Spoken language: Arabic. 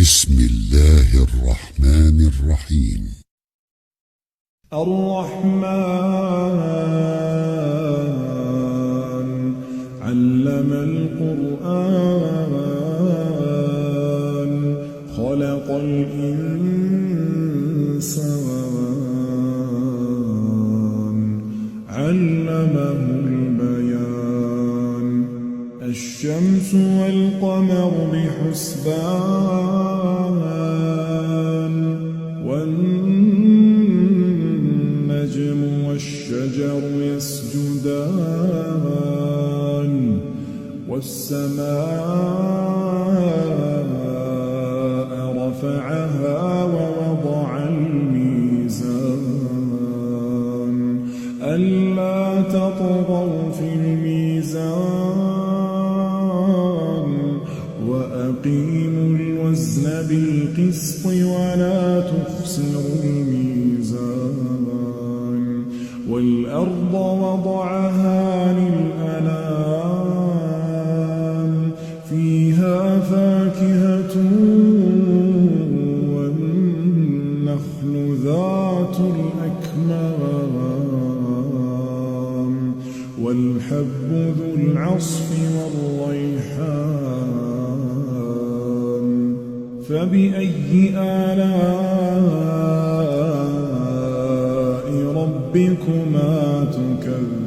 بسم الله الرحمن الرحيم. الرحمن علم القرآن خلق الإنسان علمه البيان الشمس والقمر بحسبان والنجم والشجر يسجدان والسماء رفعها ووضع الميزان ألا تطغوا في الميزان وأقيموا الوزن بالقسط ولا تخسروا الميزان والأرض وضعها للأنام فيها فاكهة والنخل ذات الأكمام والحب ذو العصف والريحان فبأي آلاء ربكما تكذبان